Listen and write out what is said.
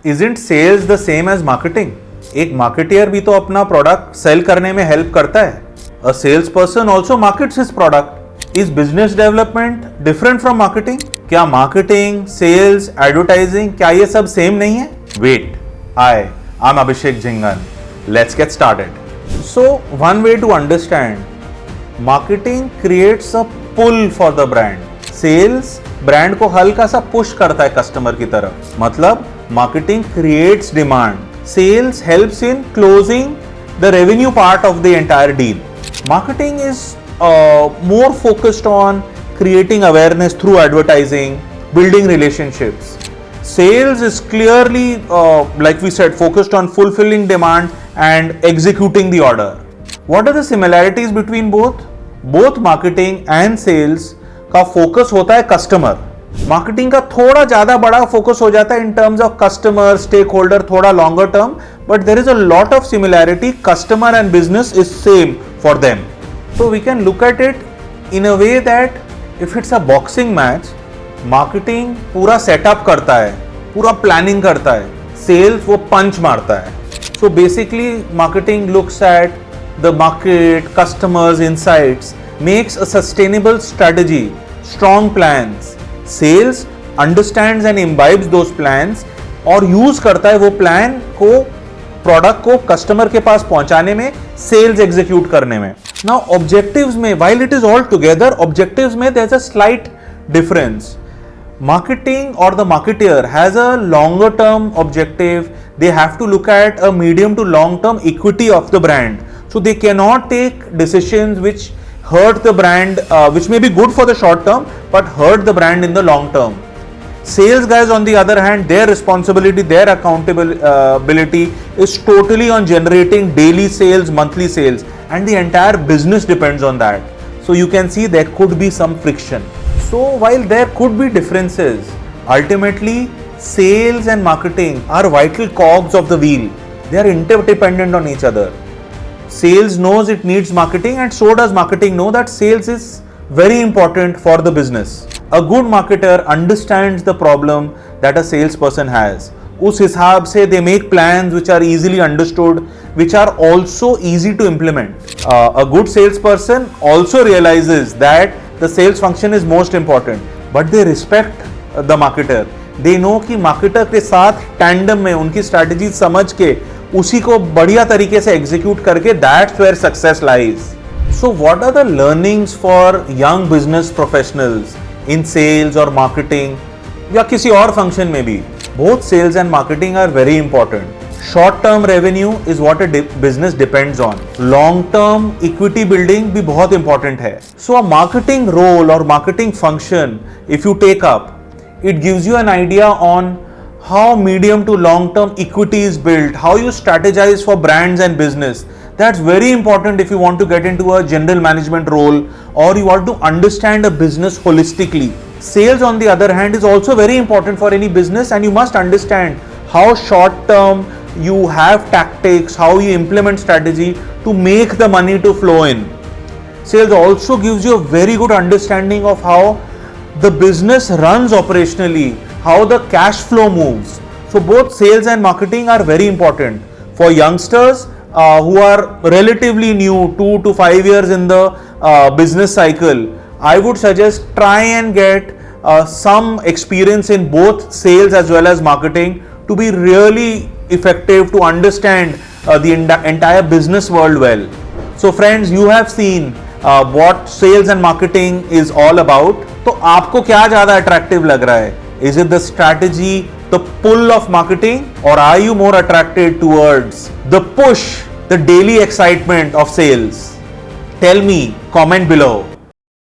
Isn't sales the same as marketing? एक marketeer भी तो अपना प्रोडक्ट सेल करने में हेल्प करता है. A salesperson also markets his product. Is business development different from marketing? क्या marketing, sales, advertising क्या ये सब सेम नहीं है? Wait, I'm Abhishek Jhingan. Let's get started. So one way to understand, marketing creates a pull for the brand. Sales brand को हल्का सा push करता है कस्टमर की तरफ. मतलब marketing creates demand. Sales helps in closing the revenue part of the entire deal. Marketing is more focused on creating awareness through advertising, building relationships. Sales is clearly, like we said, focused on fulfilling demand and executing the order. What are the similarities between both? Both marketing and sales का focus होता है customer. Marketing का थोड़ा ज्यादा बड़ा focus हो जाता है in terms of customer, stakeholder, थोड़ा longer term, but there is a lot of similarity. Customer and business is same for them. So we can look at it in a way that if it's a boxing match, marketing पूरा setup करता है, पूरा planning करता है, sales वो punch मारता है. So basically marketing looks at the market, customers, insights, makes a sustainable strategy, strong plans. Sales understands and imbibes those plans और use करता है वो plan को प्रोडक्ट को कस्टमर के पास पहुंचाने में, सेल्स एग्जीक्यूट करने में. नाउ ऑब्जेक्टिव्स में, while it is all together, objectives में there is a slight difference. Marketing और the marketer has a longer term objective. They have to look at a medium to long term equity of the brand. So they can not take decisions which hurt the brand, which may be good for the short term but hurt the brand in the long term. Sales guys on the other hand, their responsibility, their accountability is totally on generating daily sales, monthly sales, and the entire business depends on that. So you can see there could be some friction. So while there could be differences, ultimately sales and marketing are vital cogs of the wheel. They are interdependent on each other. Sales knows it needs marketing, and so does marketing know that sales is very important for the business. A good marketer understands the problem that a salesperson has. उस हिसाब से they make plans which are easily understood, which are also easy to implement. A good salesperson also realizes that the sales function is most important, but they respect the marketer. They know कि marketer के साथ tandem में उनकी strategy समझ के उसी को बढ़िया तरीके से एग्जीक्यूट करके that's where success lies. So what are the learnings for young business professionals in sales or marketing या किसी और फंक्शन में भी? Both sales and marketing are very important. Short term revenue is what a business depends on. Long term equity building भी बहुत important है. So a marketing role or marketing function, if you take up, it gives you an idea on how medium to long term equity is built, how you strategize for brands and business. That's very important if you want to get into a general management role or you want to understand a business holistically. Sales on the other hand is also very important for any business, and you must understand how short term you have tactics, how you implement strategy to make the money to flow in. Sales also gives you a very good understanding of how the business runs operationally, how the cash flow moves. So both sales and marketing are very important. For youngsters who are relatively new, 2 to 5 years in the business cycle, I would suggest try and get some experience in both sales as well as marketing to be really effective, to understand the entire business world well. So friends, you have seen what sales and marketing is all about. तो आपको क्या ज्यादा attractive लग रहा है? Is it the strategy, the pull of marketing, or are you more attracted towards the push, the daily excitement of sales? Tell me, comment below.